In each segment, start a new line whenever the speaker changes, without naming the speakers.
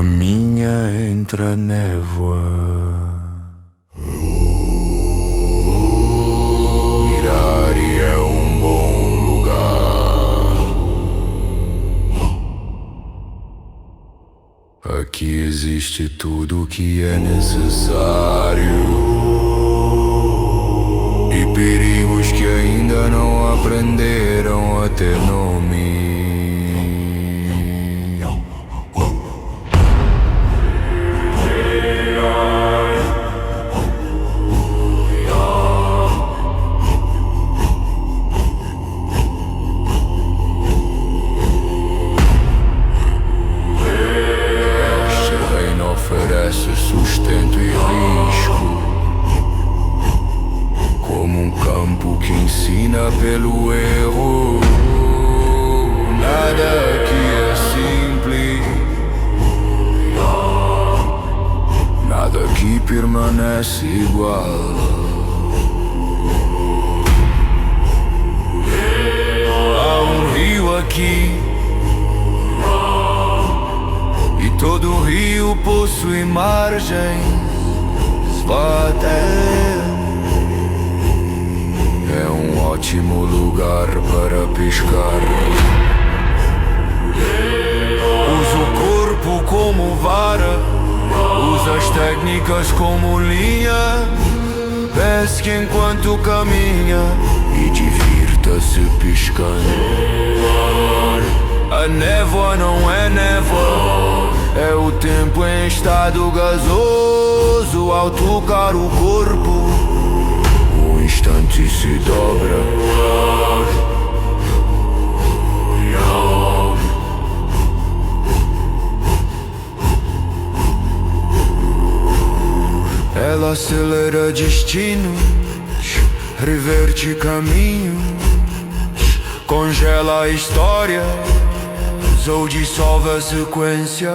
caminha entre a névoa. Mirari é um bom lugar. Aqui existe tudo o que é necessário e perigos que ainda não aprenderam a ter nome. Oferece sustento e risco, como um campo que ensina pelo erro. Nada aqui é simples, nada aqui permanece igual. Há um rio aqui, e todo rio possui margens. É um ótimo lugar para pescar. Usa o corpo como vara, usa as técnicas como linha. Pesque enquanto caminha e divirta-se pescando. A névoa não é névoa, é o tempo em estado gasoso. Ao tocar o corpo, o instante se dobra. Ela acelera destinos, reverte caminhos, congela a história ou dissolve a sequência.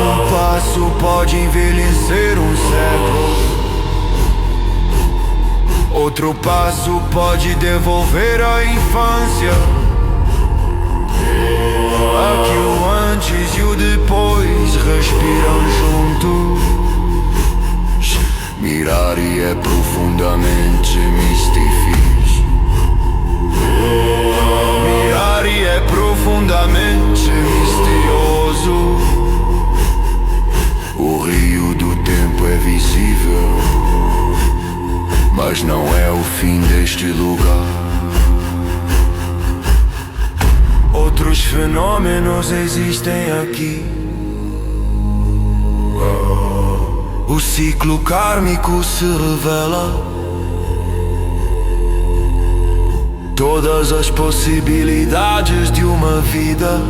Um passo pode envelhecer um século, outro passo pode devolver a infância. Aqui o antes e o depois respiram juntos. Mirari é profundamente mistificado. Mirari é profundamente misterioso. O rio do tempo é visível, mas não é o fim deste lugar. Outros fenômenos existem aqui. O ciclo kármico se revela. Todas as possibilidades de uma vida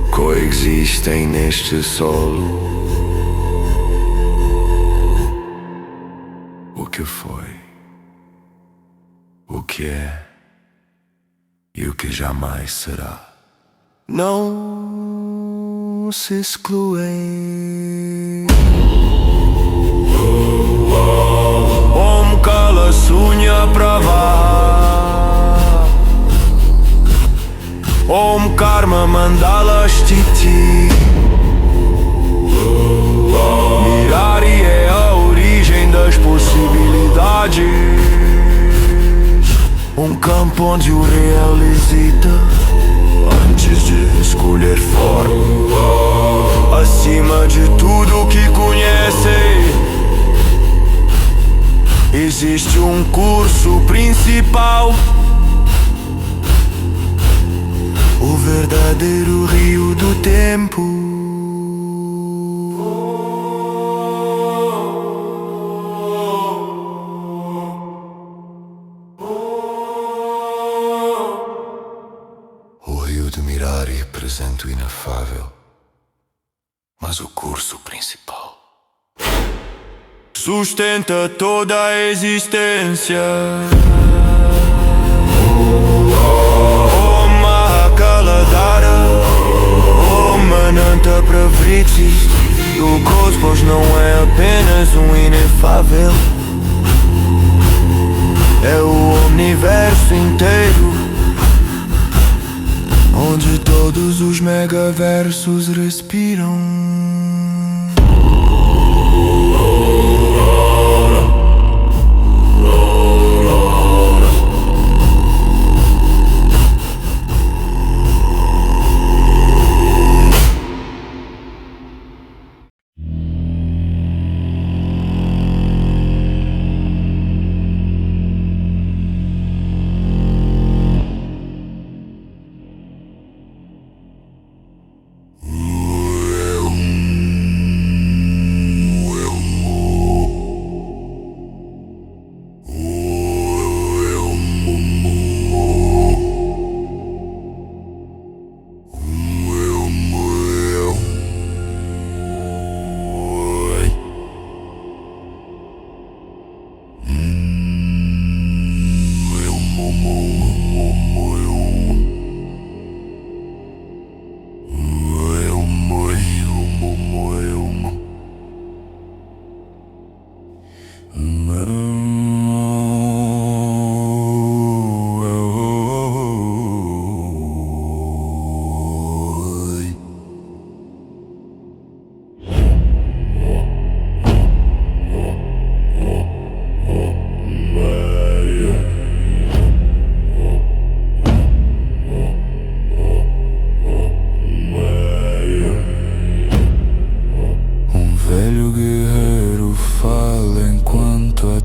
coexistem neste solo. O que foi, o que é e o que jamais será não se excluem. Om Kala Sunya Prava, Om Karma Mandala Sthiti. Mirari é a origem das possibilidades, um campo onde o real hesita antes de escolher forma. Acima de tudo que conhece, existe um curso principal, o verdadeiro rio do tempo. O rio de Mirari representa o inefável, mas o curso principal sustenta toda a existência. Om Mahakaladara, Om Ananta Pravriti. O cosmos não é apenas um inefável, é o
universo inteiro, onde todos os megaversos respiram.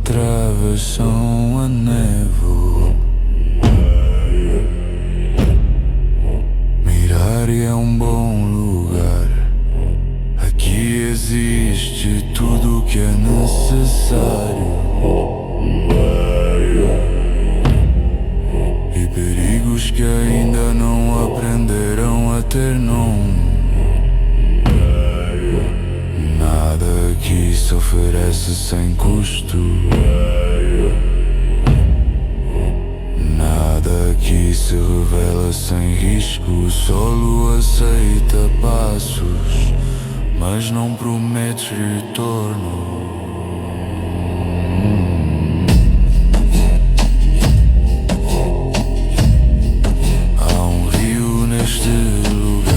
Atravessam a névoa. Mirari é um bom lugar. Aqui existe tudo o que é necessário. E perigos que ainda não aprenderão a ter nome. Nada aqui se oferece sem custo. Nada aqui se revela sem risco. O solo aceita passos, mas não promete retorno. Há um rio neste lugar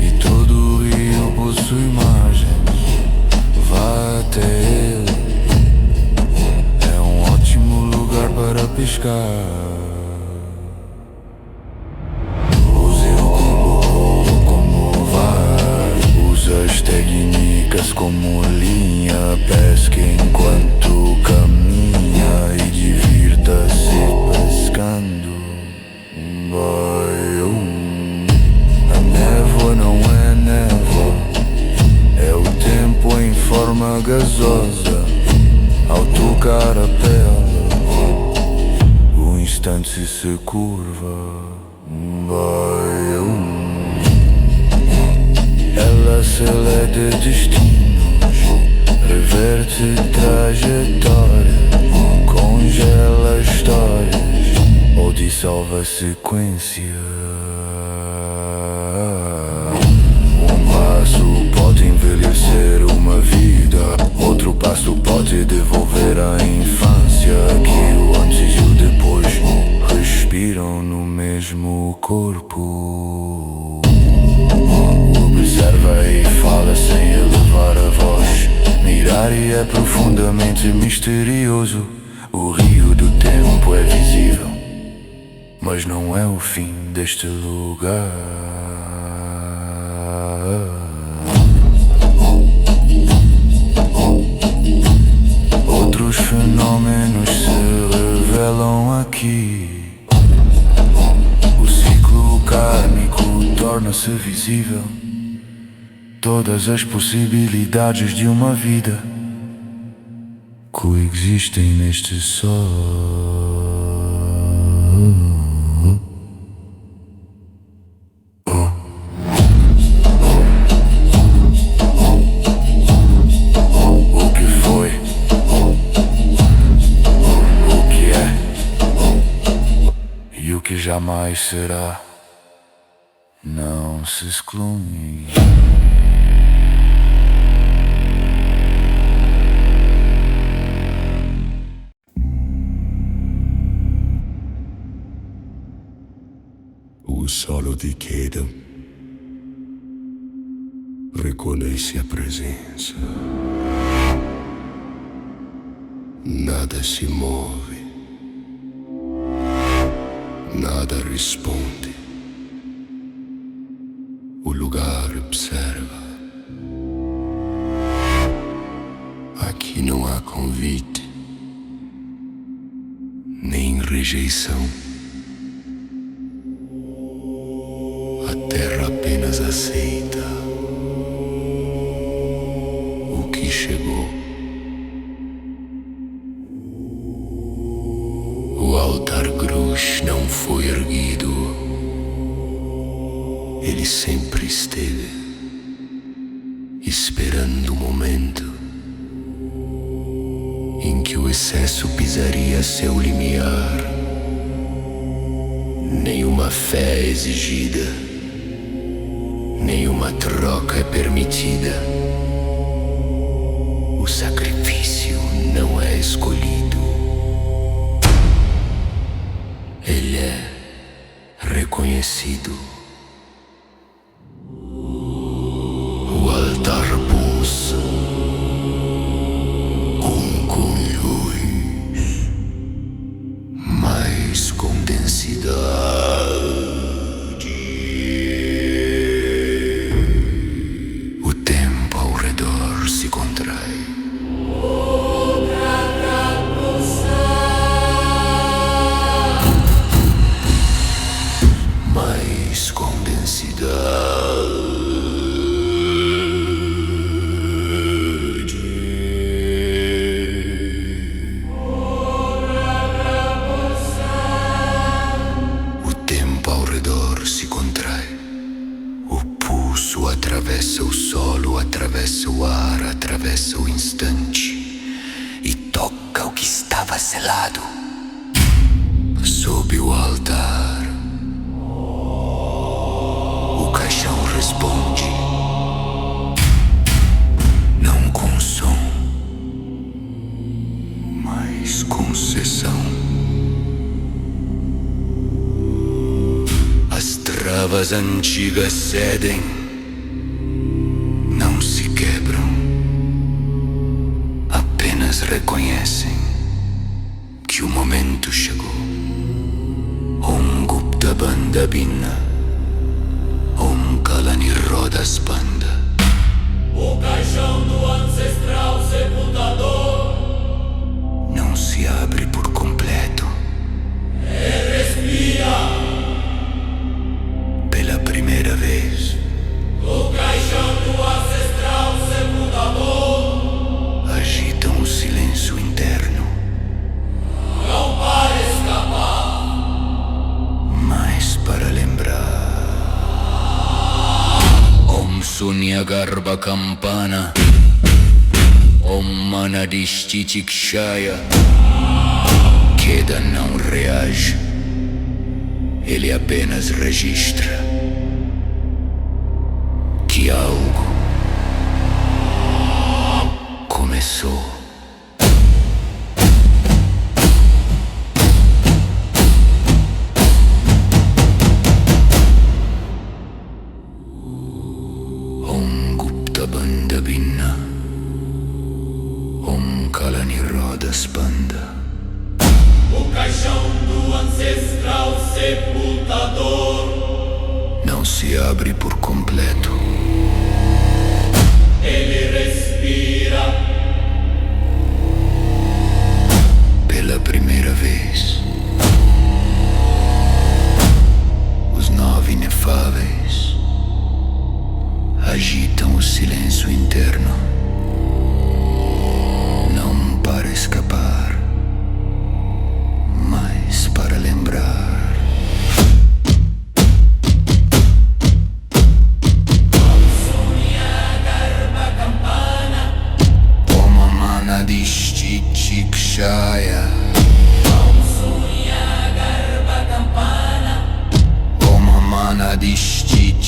e todo o rio possui margens. Vá até ele, é um ótimo lugar para pescar. Use-o como vai, usa as técnicas como linha. Pesque enquanto caminha e divirta-se pescando. A névoa não é névoa, é o tempo em forma gasosa. Ao tocar a pele, o instante se curva. Ela seleta destinos, reverte trajetória, congela histórias ou dissolve a sequência. Um passo pode envelhecer uma vida, outro passo pode devolver a infância. Que o antes e o depois respiram no mesmo corpo. Observa e fala sem elevar a voz. Mirari é profundamente misterioso. O rio do tempo é visível, mas não é o fim deste lugar. Outros fenômenos se revelam aqui. O ciclo kármico torna-se visível. Todas as possibilidades de uma vida coexistem neste sol. Que jamais será, não se exclui.
ti chiedo, riconosci a presenza. Nada si muove, nada risponde. O lugar observa. Aqui não há convite, nem rejeição. A terra apenas aceita o que chegou. O altar cruz não foi erguido, ele sempre esteve esperando o momento em que o excesso pisaria seu limiar. Nenhuma fé é exigida, nenhuma troca é permitida. O sacrifício não é escolhido, ele é reconhecido. O altar pulsa com luz, mas com densidade. O tempo ao redor se contrai. Mas com densidade. Atravessa o solo, atravessa o ar, atravessa o instante e toca o que estava selado. Sob o altar, o caixão responde, não com som, mas com sessão. As travas antigas cedem, não se quebram, apenas reconhecem que o momento chegou. Om Gupta Bandha Binna, Om Kalani Roda Spanda.
O caixão do ancestral sepultador
não se abre por completo.
respira.
Pela primeira vez,
O caixão do ancestral sepultador
agitam o silêncio interno.
não para escapar,
Mas para lembrar,
Om Sunya Garbha Kampana, Om Manadishtitikshaya. Queda não reage, ele apenas registra que algo começou. Om Gupta Bandha Binna, Om Kalani Roda Spanda.
o caixão do ancestral sepultador
não se abre por completo.
ele respira.
Pela primeira vez, os 9 inefáveis agitam o silêncio interno, não para escapar, mas para lembrar. Om Manadishtitikshaya, Om Manadishtitikshaya.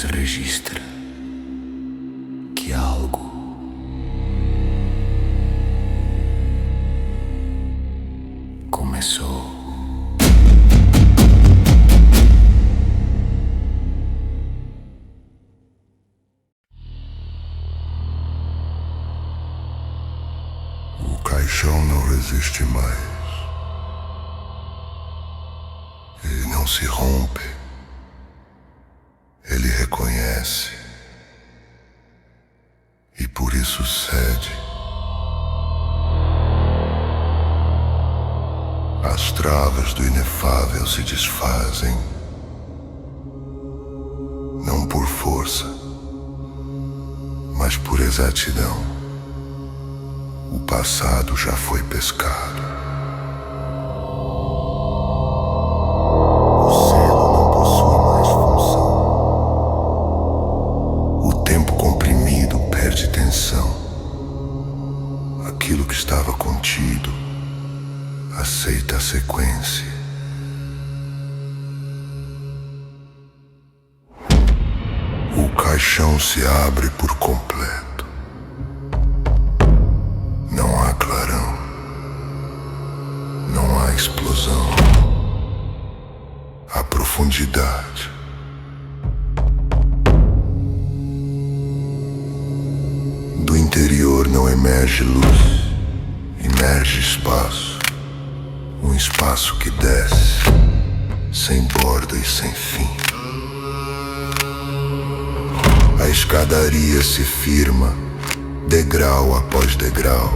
apenas registra que algo começou.
O caixão não resiste mais. Ele não se rompe. Ele reconhece. E por isso cede. As travas do inefável se desfazem. Não por força, mas por exatidão. O passado já foi pescado. O selo não possui mais função. O tempo comprimido perde tensão. Aquilo que estava contido aceita a sequência. O caixão se abre por completo. Não há clarão. Não há explosão. Há profundidade. Do interior não emerge luz. Emerge espaço. Um espaço que desce, sem borda e sem fim. A escadaria se firma, degrau após degrau,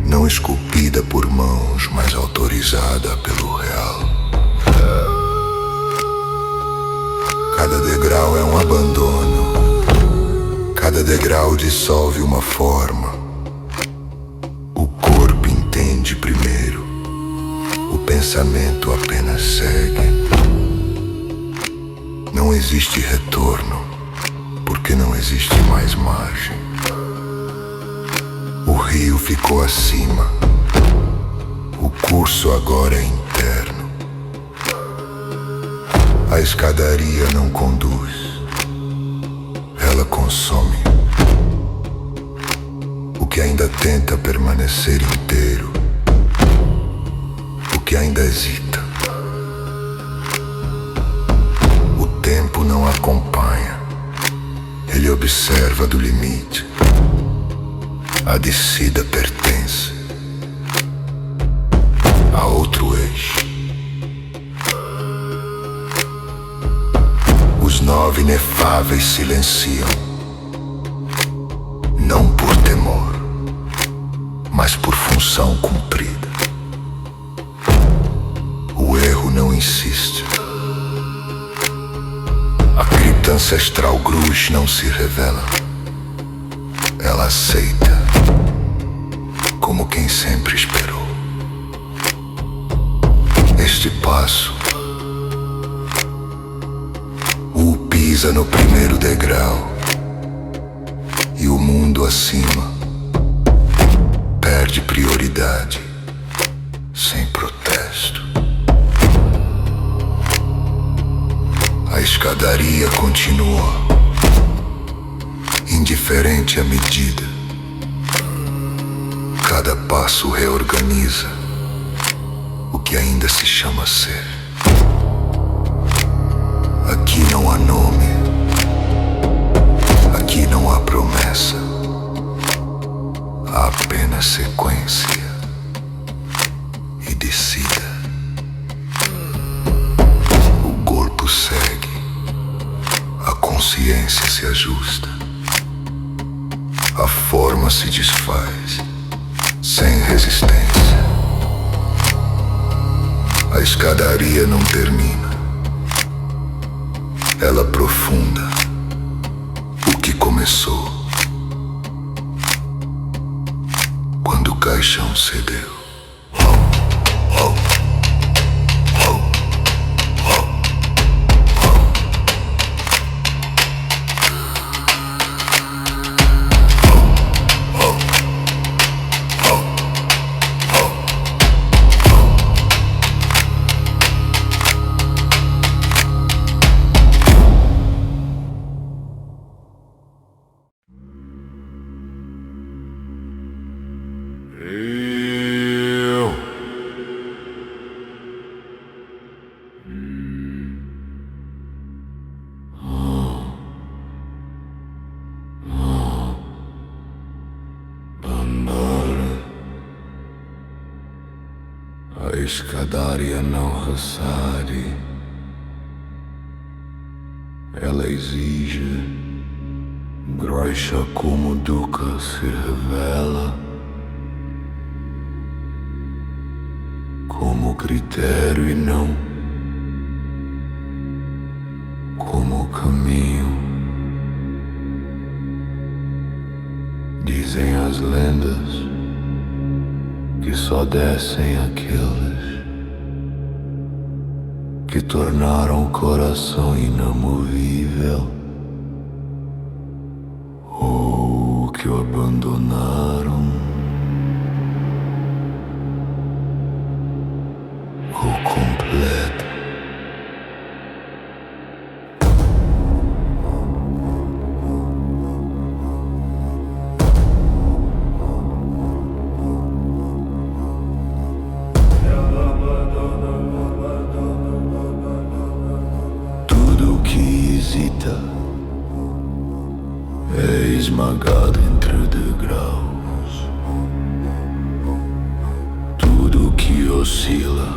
não esculpida por mãos, mas autorizada pelo real. Cada degrau é um abandono, cada degrau dissolve uma forma. O corpo entende primeiro. O pensamento apenas segue. Não existe retorno, porque não existe mais margem. O rio ficou acima. O curso agora é interno. A escadaria não conduz. Ela consome. O que ainda tenta permanecer inteiro. Que ainda hesita. O tempo não acompanha. Ele observa do limite. A descida pertence a outro eixo. Os 9 inefáveis silenciam. Não por temor, mas por função cumprida. O erro não insiste. A cripta ancestral Grush não se revela. Ela aceita, como quem sempre esperou. Este passo o pisa no primeiro degrau. E o mundo acima perde prioridade, sem protesto. A escadaria continua, indiferente à medida. Cada passo reorganiza o que ainda se chama ser. Aqui não há nome, aqui não há promessa, há apenas sequência e descida. O corpo segue, a consciência se ajusta, a forma se desfaz, sem resistência. A escadaria não termina, ela aprofunda o que começou quando o caixão cedeu.
Eu. Bandara. A escadaria não recede. Ela exige, grossa como duca se revela, como critério e não como caminho. Dizem as lendas que só descem aqueles que tornaram o coração inamovível ou que o abandonaram ou completo. É esmagado entre degraus. Tudo que oscila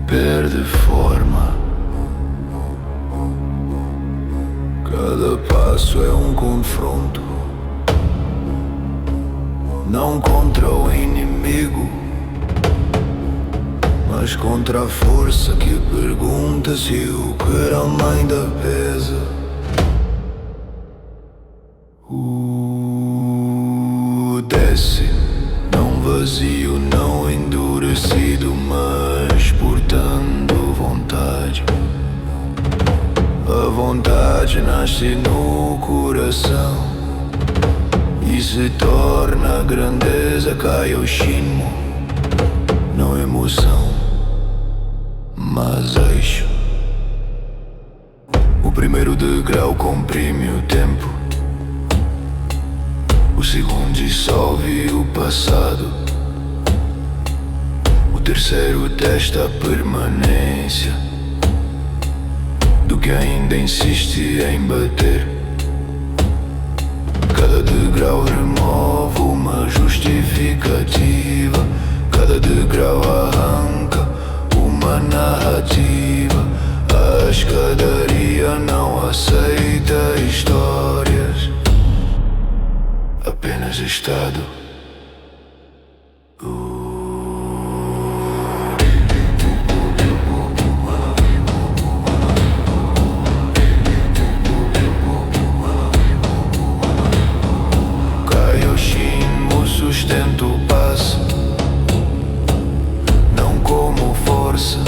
perde forma. Cada passo é um confronto, não contra o inimigo, mas contra a força que pergunta se o grão ainda pesa. Desce, não vazio, não endurecido, mas portando vontade. A vontade nasce no coração e se torna grandeza, Kaioshinmo. Não emoção, mas eixo. O primeiro degrau comprime o tempo, o segundo dissolve o passado, o terceiro testa a permanência do que ainda insiste em bater. Cada degrau remove uma justificativa, cada degrau arranca uma narrativa. A escadaria não aceita histórias, apenas estado. Kaioshinmo sustenta o passo, não como força,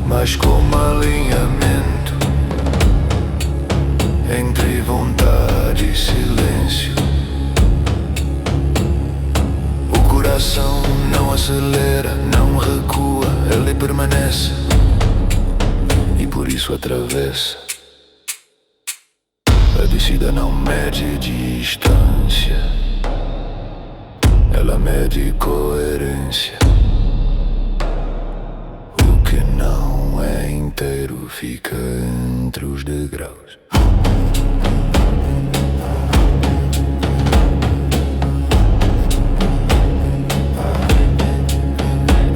mas como alinhamento entre vontade e silêncio. O coração não acelera, não recua, ele permanece e por isso atravessa. A descida não mede distância, ela mede coerência. O que não é inteiro fica entre os degraus.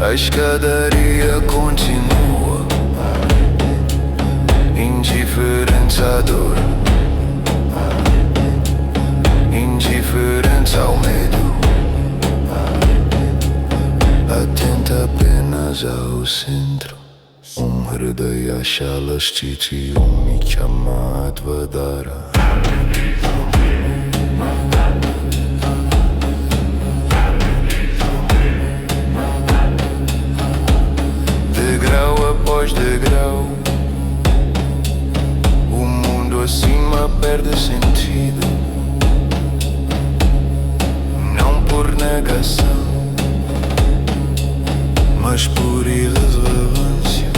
A escadaria continua, indiferente à dor, indiferente ao medo, atenta apenas ao centro. Hridaya Shalastiti Michamadvadara. Degrau após degrau, o mundo acima perde sentido, não por negação, mas por irrelevância.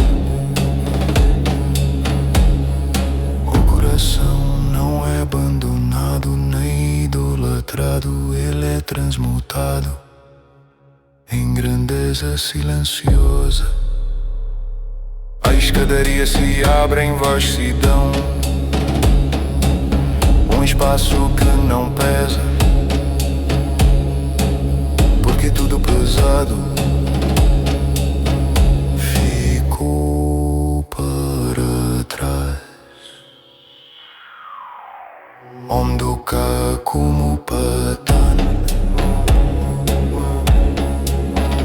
O coração não transmutado em grandeza silenciosa. A escadaria se abre em vastidão, um espaço que não pesa, porque tudo pesado ficou para trás. Om Dukkha Kumu Patan,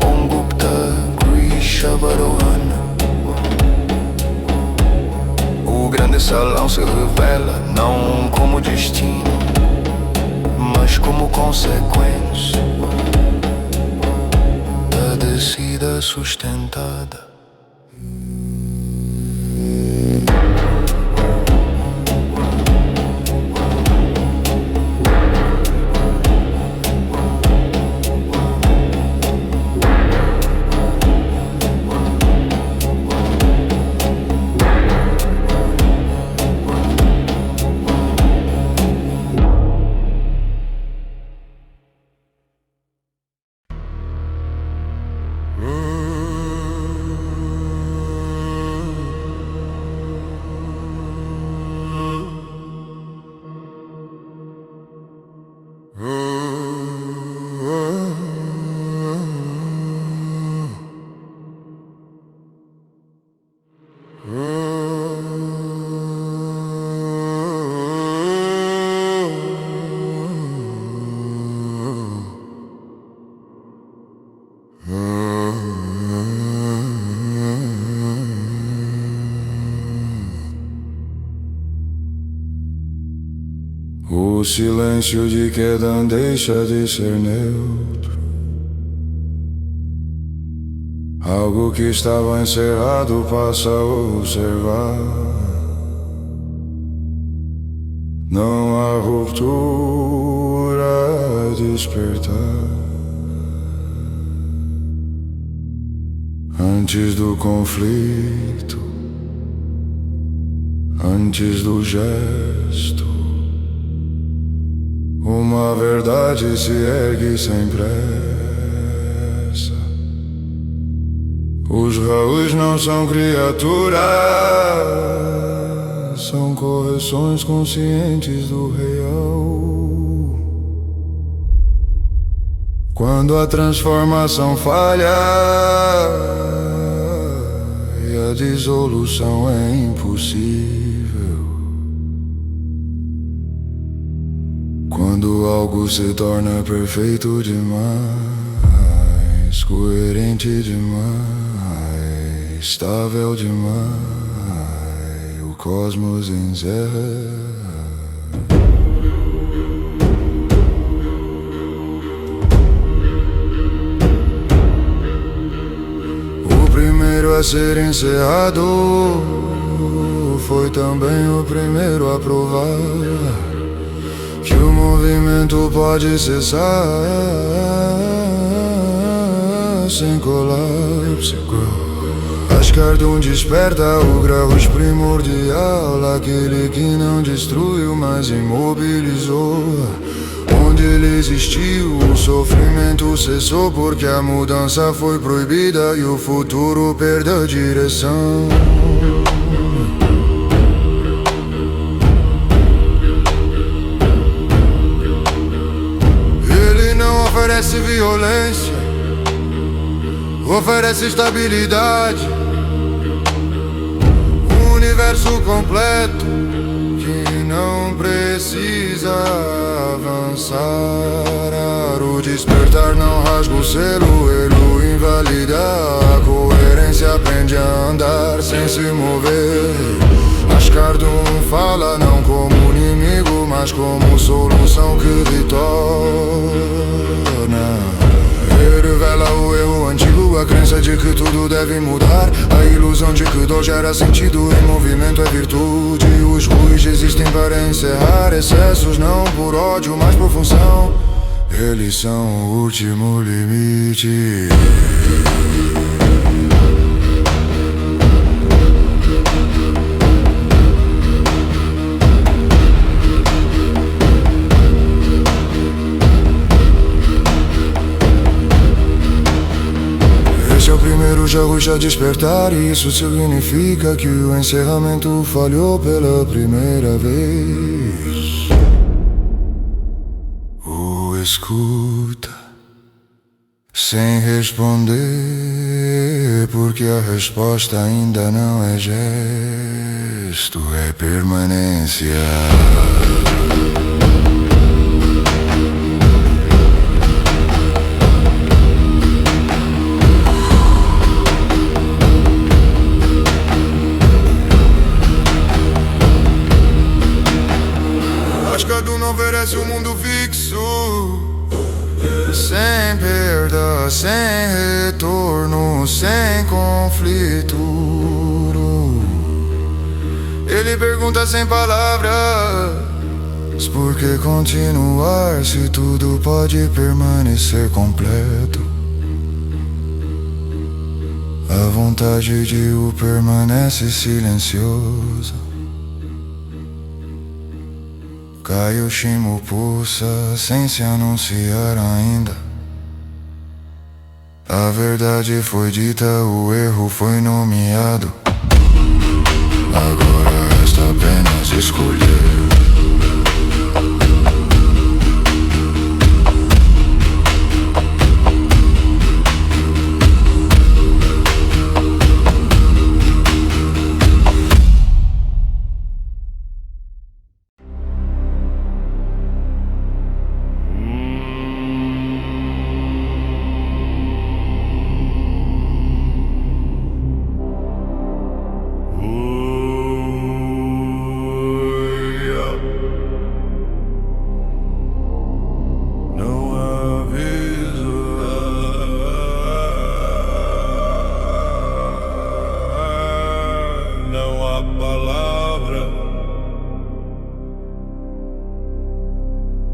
Om Gupta Grishabharohan. O grande salão se revela não como destino, mas como consequência da descida sustentada.
O silêncio de queda deixa de ser neutro. Algo que estava encerrado passa a observar. Não há ruptura a despertar. Antes do conflito, antes do gesto, uma verdade se ergue sem pressa. Os Raús não são criaturas, são correções conscientes do real. Quando a transformação falha e a dissolução é impossível, quando algo se torna perfeito demais, coerente demais, estável demais, o cosmos encerra. O primeiro a ser encerrado foi também o primeiro a provar que o movimento pode cessar sem colapso. Ascardum desperta o grau primordial, aquele que não destruiu, mas imobilizou. Onde ele existiu, o sofrimento cessou, porque a mudança foi proibida e o futuro perdeu direção. Oferece violência, oferece estabilidade, um universo completo que não precisa avançar. O despertar não rasga o selo, ele invalida. A coerência aprende a andar sem se mover. Ascardum fala não como inimigo, mas como solução que retorna. Revela o erro antigo, a crença de que tudo deve mudar, a ilusão de que dor gera sentido e movimento é virtude. Os ruins existem para encerrar excessos, não por ódio, mas por função. Eles são o último limite. Ruxa, despertar, e isso significa que o encerramento falhou pela primeira vez. O escuta sem responder, porque a resposta ainda não é gesto, é permanência. Não oferece um mundo fixo, sem perda, sem retorno, sem conflito. Ele pergunta sem palavras, por que continuar se tudo pode permanecer completo? A vontade de o permanece silenciosa. Kaioshimo pulsa sem se anunciar ainda. A verdade foi dita, o erro foi nomeado. Agora resta apenas escolher.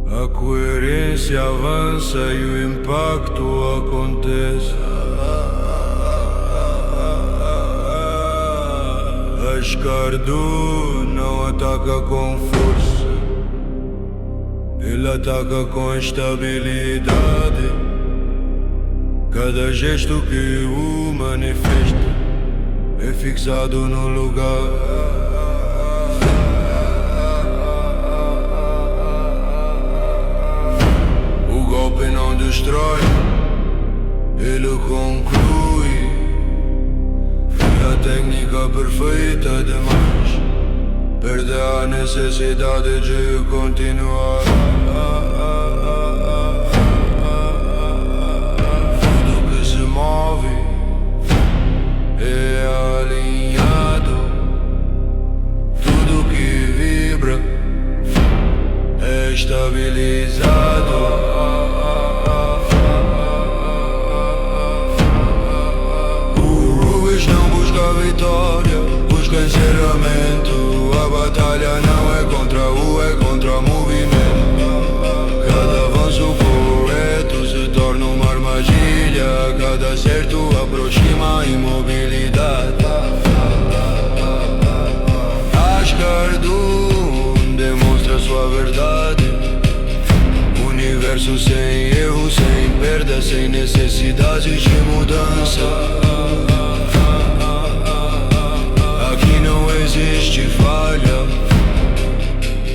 A coerência avança e o impacto acontece. Ascardo não ataca com força, ele ataca com estabilidade. Cada gesto que o manifesta é fixado no lugar. Não destrói, ele conclui. E a técnica perfeita demais perde a necessidade de continuar. Tudo que se move é alinhado, tudo que vibra é estabilizado. Vitória, busca encerramento. A batalha não é contra o, é contra o movimento. Cada avanço correto se torna uma armadilha. Cada acerto aproxima a imobilidade. Ascardo demonstra sua verdade. Universo sem erro, sem perda, sem necessidade de mudança. Não existe falha,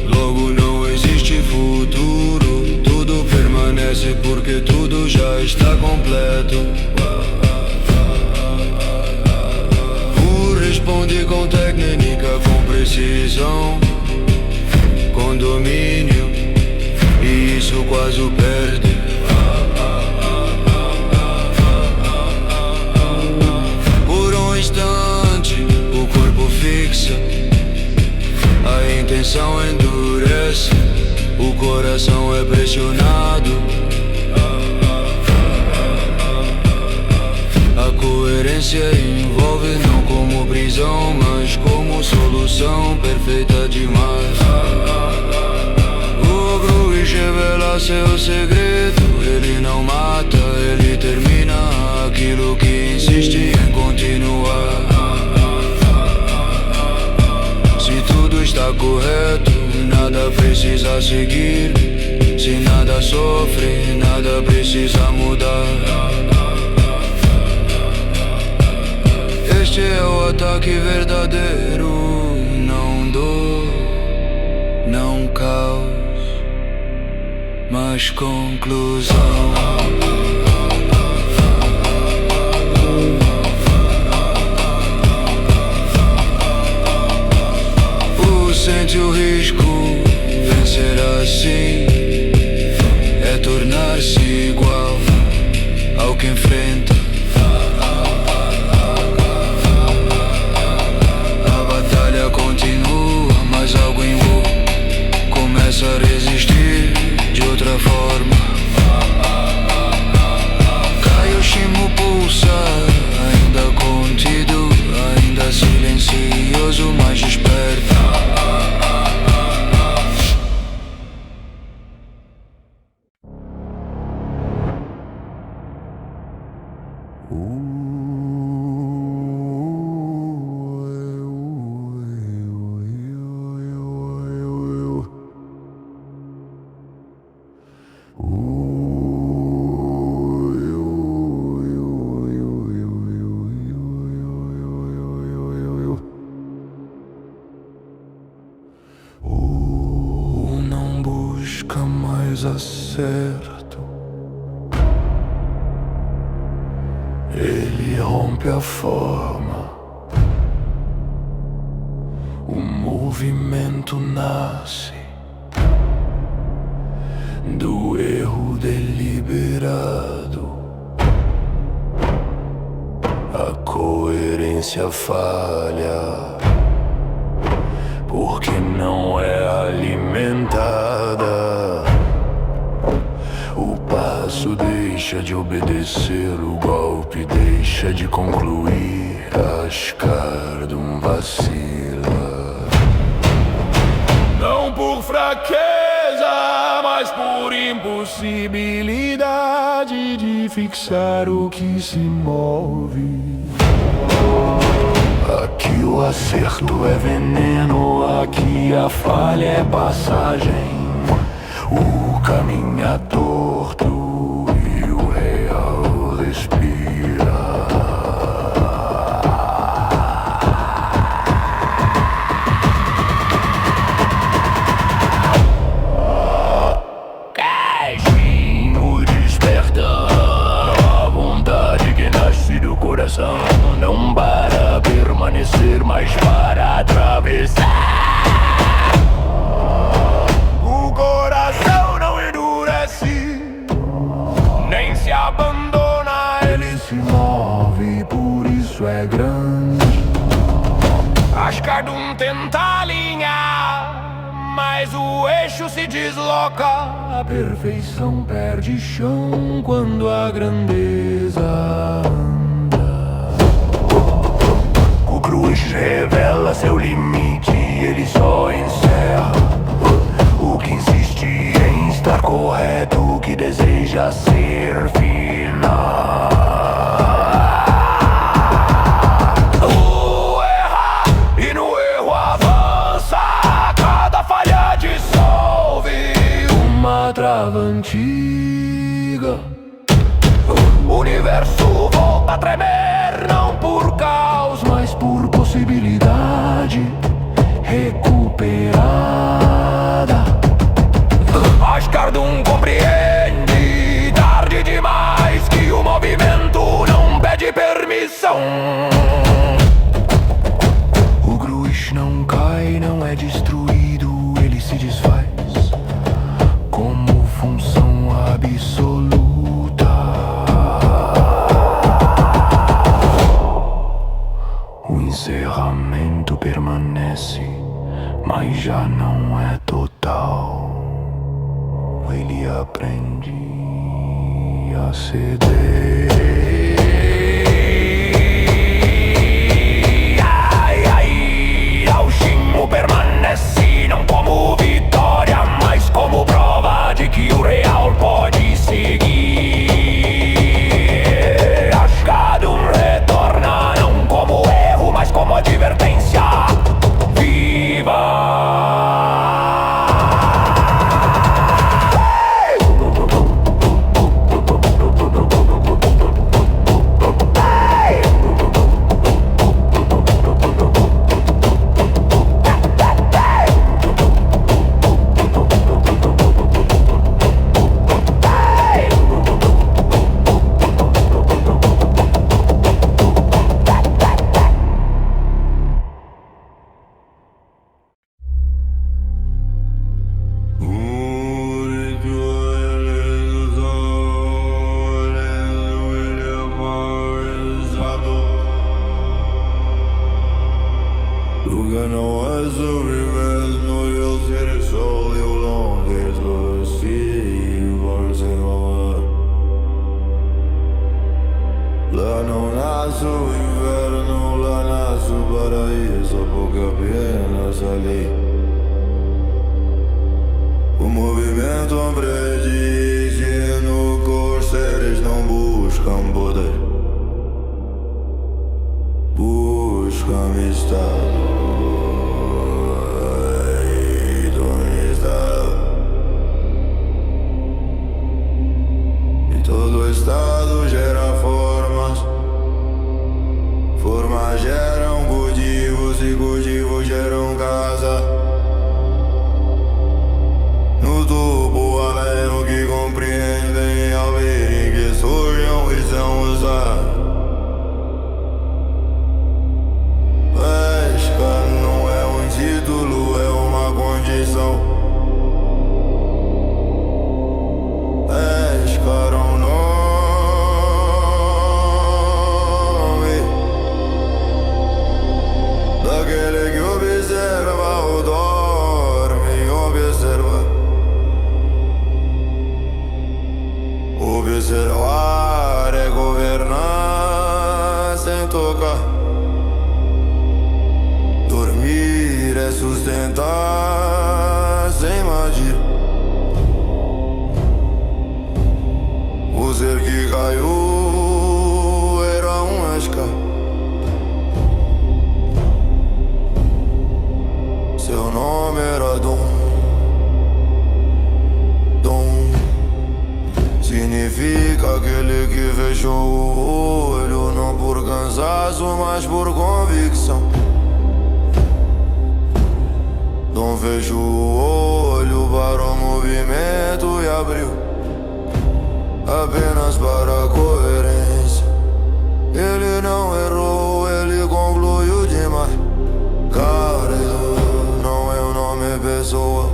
logo não existe futuro. Tudo permanece porque tudo já está completo. Responde com técnica, com precisão, com domínio, e isso quase o perde. Por um instante o corpo fixa, a intenção endurece, o coração é pressionado. A coerência envolve não como prisão, mas como solução perfeita demais. O Bruce revela seu segredo, ele não mata, ele termina aquilo que insiste em continuar. Está correto, nada precisa seguir. Se nada sofre, nada precisa mudar. Este é o ataque verdadeiro, não dor, não caos, mas conclusão. Sente o risco, vencer assim é tornar-se igual ao que enfrenta. A batalha continua, mas algo em você começa a resistir de outra forma. Kaioshimo pulsa, ainda contido, ainda silencioso, mas desperta.
Não busca mais acerto, ele rompe a forma. O movimento nasce do erro deliberado. A coerência falha porque não é alimentada. O passo deixa de obedecer, o golpe deixa de concluir. Ascardum vacila, não por fraqueza, mas por impossibilidade de fixar o que se move. Aqui o acerto é veneno, aqui a falha é passagem. O caminho é torto e o real respira. Caixinho desperta a vontade que nasce do coração, não para permanecer, mas para atravessar. O coração não endurece, nem se abandona, ele se move, por isso é grande. Ascardum tenta alinhar, mas o eixo se desloca. A perfeição perde chão quando a grandeza anda. O cruz revela seu limite, ele só encerra o que insiste em estar correto, o que deseja ser final. O erra e no erro avança, cada falha dissolve uma trava antiga. O universo volta a tremer, não por caos, mas por possibilidade recuperada. Ascardum compreende, tarde demais, que o movimento não pede permissão. O Gruish não cai, não é destruído, ele se desfaz como função absoluta. O encerramento permanece, mas já não é total. Ele aprende a ceder. Aoshimo permanece não como vitória, mas como prova de que o real pode seguir. Ascardum retorna não como erro, mas como advertência viva.
nosso inverno, lá nasce o paraíso, porque apenas ali o movimento prediz que no cor seres não buscam poder, buscam estado. Todo estado gera formas, formas geram cultivos e cultivos geram casa. No topo além o que compreendem ao verem que surjam e são usados. Pesca não é um título, é uma condição. Observar é governar sem tocar. Dormir é sustentar sem magia. O ser que caiu era um esca. Seu nome era Dom. Significa aquele que fechou o olho, não por cansaço, mas por convicção. Dom fechou o olho para o movimento e abriu apenas para a coerência. Ele não errou, ele concluiu demais. Caro não é o nome, é pessoa.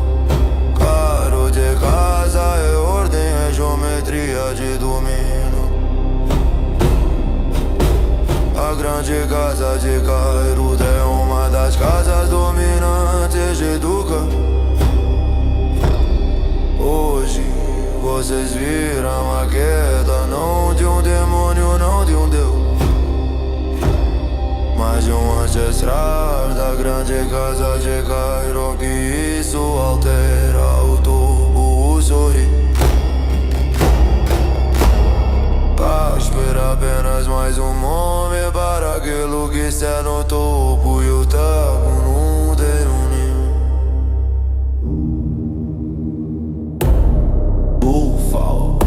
Caro de casa é ordem, é geometria de domínio. A grande casa de Cairo é uma das casas dominantes de Duca. Hoje vocês viram a queda, não de um demônio, não de um deus, mas de um ancestral da grande casa de Cairo. Que isso altera o tubo, o sorrir. Espera apenas mais um nome para aquilo que está no topo e o taco não tem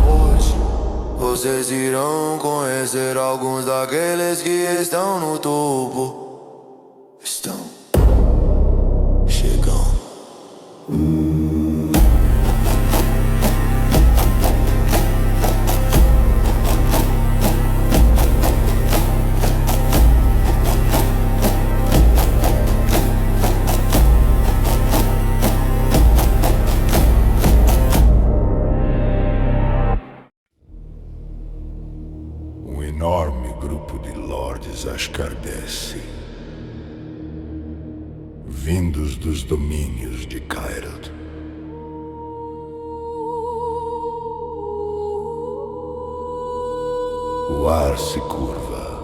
hoje vocês irão conhecer alguns daqueles que estão no topo. Estão chegando.
Enorme grupo de lordes Ashkardesi, vindos dos domínios de Cairod. O ar se curva,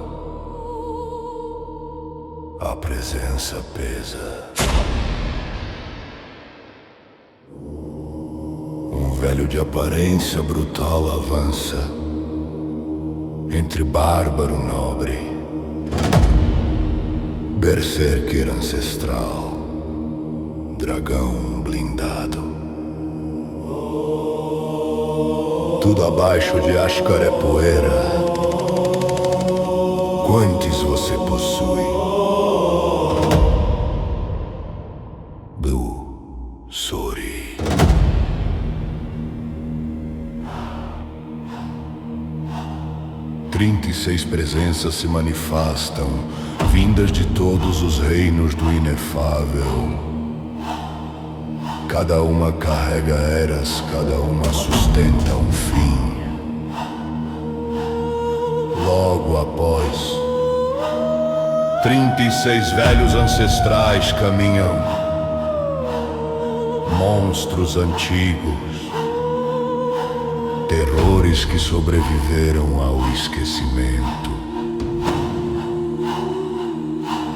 a presença pesa. Um velho de aparência brutal avança entre bárbaro nobre, berserker ancestral, dragão blindado. Tudo abaixo de Ashkar é poeira. Quantos você possui? Blue Sori. Trinta e 36 presenças se manifestam, vindas de todos os reinos do inefável. Cada uma carrega eras, cada uma sustenta um fim. Logo após, 36 velhos ancestrais caminham, monstros antigos, terrores que sobreviveram ao esquecimento.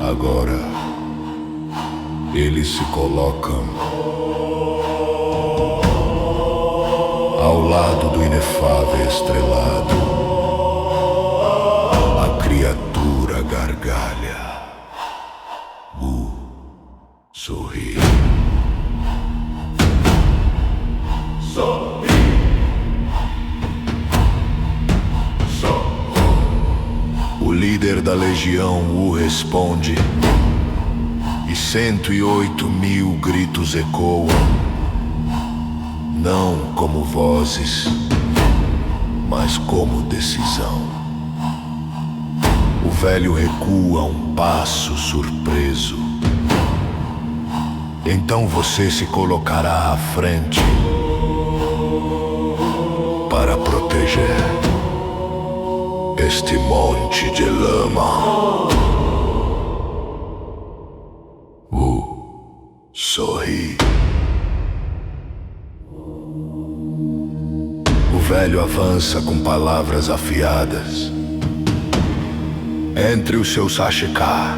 Agora, eles se colocam ao lado do inefável estrelado. A criatura gargalha. Sorri. O líder da legião responde, e 108.000 gritos ecoam, não como vozes, mas como decisão. O velho recua um passo surpreso. Então você se colocará à frente para proteger este monte de lama. Sorri. O velho avança com palavras afiadas. Entre os seus Ashika,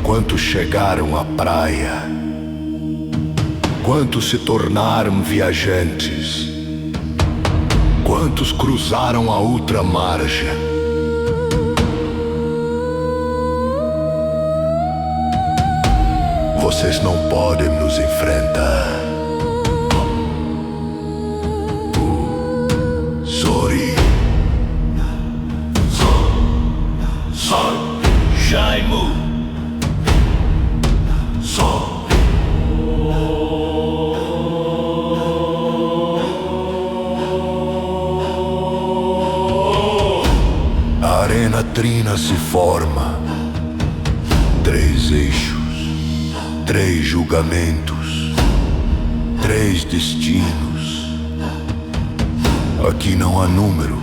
quantos chegaram à praia? Quantos se tornaram viajantes? Quantos cruzaram a outra margem? Vocês não podem nos enfrentar. Sorry. Jaimu. A arena trina se forma. 3 eixos, 3 julgamentos, 3 destinos. Aqui não há número,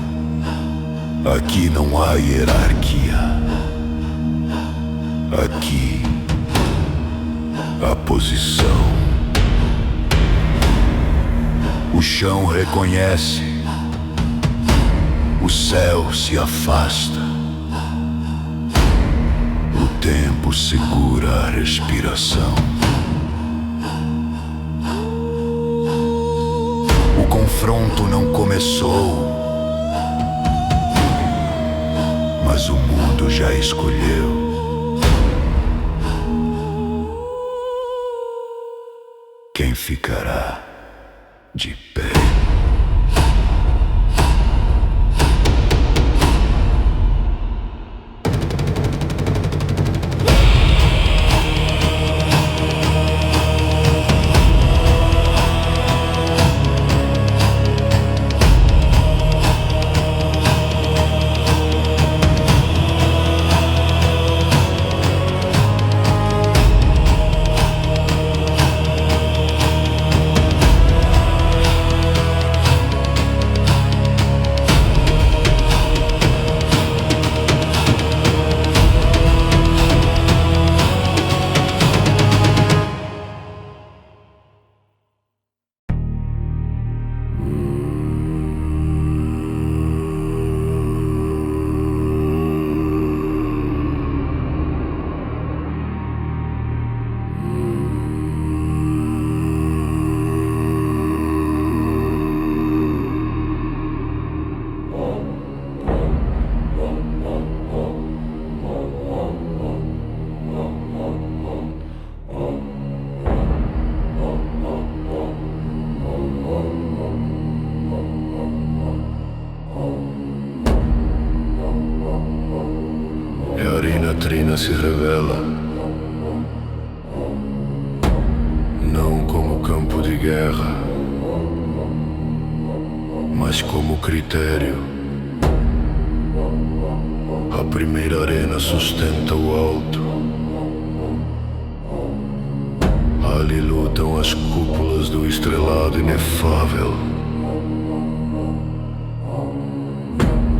aqui não há hierarquia. Aqui, a posição. O chão reconhece, o céu se afasta. O tempo segura a respiração. O confronto não começou, mas o mundo já escolheu. Quem ficará de pé? A trina se revela, não como campo de guerra, mas como critério. A primeira arena sustenta o alto. Ali lutam as cúpulas do estrelado inefável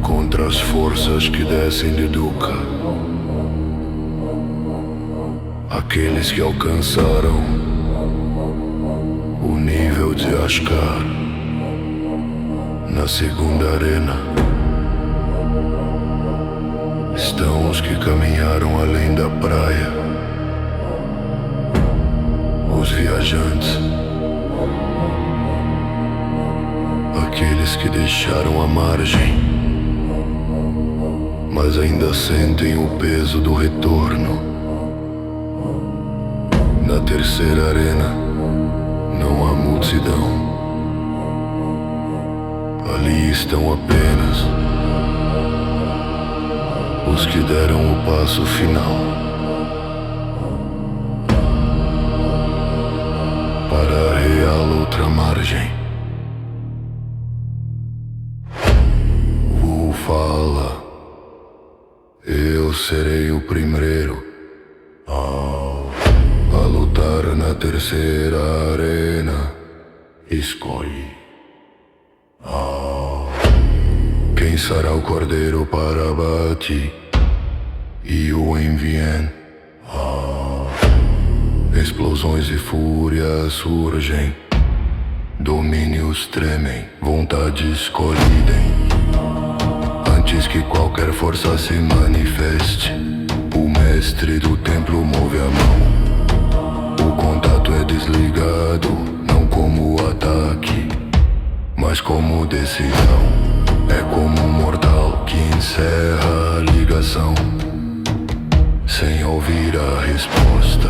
contra as forças que descem de Dukkha. Aqueles que alcançaram o nível de Ashkar na segunda arena
Estão os que caminharam além da praia, os viajantes, aqueles que deixaram a margem, mas ainda sentem o peso do retorno. Na terceira arena não há multidão. Ali estão apenas os que deram o passo final para a real outra margem. Fala, eu serei o primeiro a lutar na terceira arena. Escolhe quem será o cordeiro para Bati e o enviem. Explosões e fúrias surgem, domínios tremem, vontades colidem. Antes que qualquer força se manifeste, o mestre do templo move a mão. O contato é desligado, não como ataque, mas como decisão. É como um mortal que encerra a ligação sem ouvir a resposta.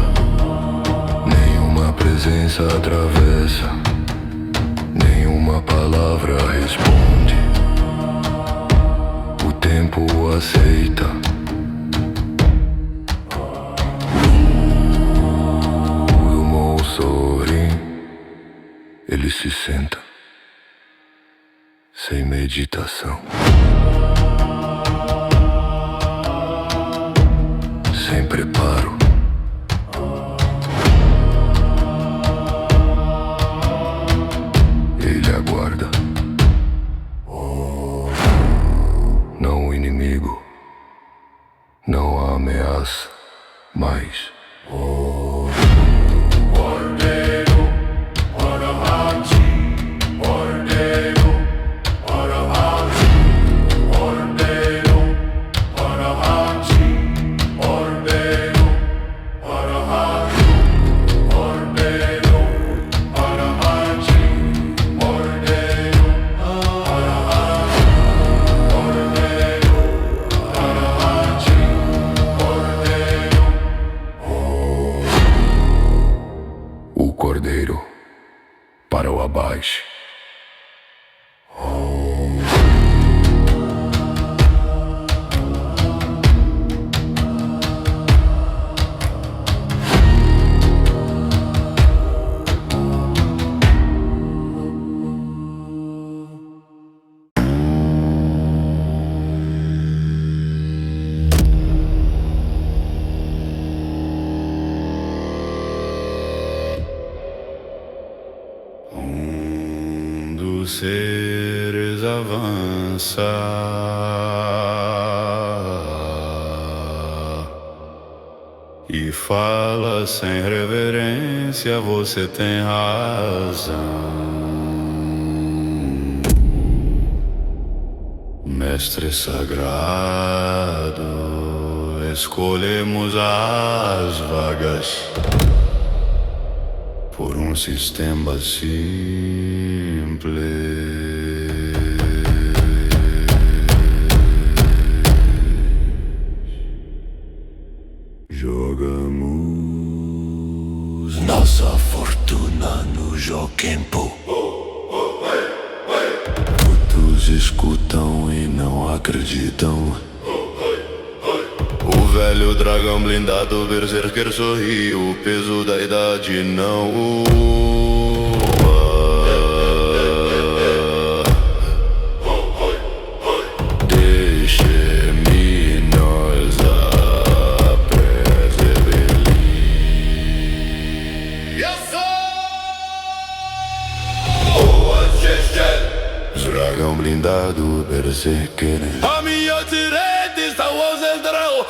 Nenhuma presença atravessa, nenhuma palavra responde. O tempo aceita. O Moussorin, ele se senta sem meditação, sem preparo. Ele aguarda. Não o inimigo, não a ameaça, mas o cordeiro para o abaixo. Dos seres avança e fala sem reverência, você tem razão. Mestre sagrado, escolhemos as vagas por um sistema simples. Jogamos nossa fortuna no Joquempo. Muitos escutam e não acreditam. O velho dragão blindado, berserker sorriu, o peso da idade não deixe-me nós a preservar.
Eu sou o Ancestor.
Dragão blindado, berserker.
À minha direita está o ancestral.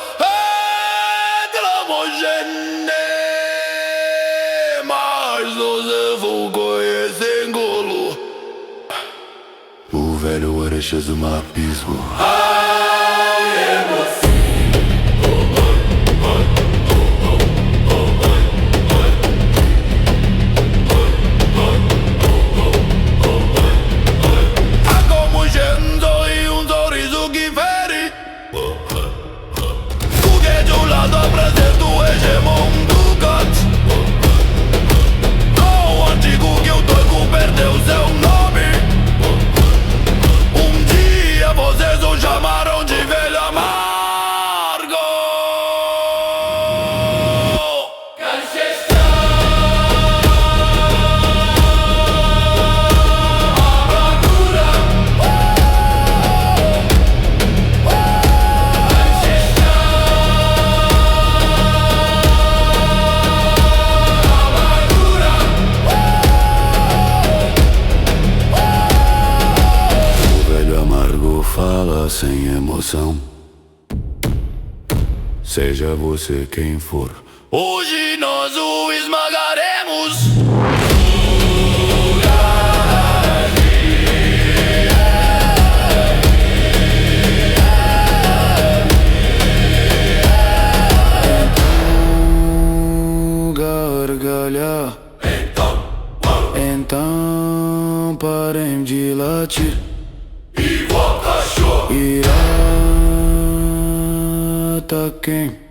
Mas não se vou conhecer Golo.
O velho Orexas do Mapismo.
Ai, emoção.
sem emoção. Seja você quem for,
Hoje nós o esmagaremos.
gargalhar. Então parem de latir.
Igual cachorro.
E ataquem.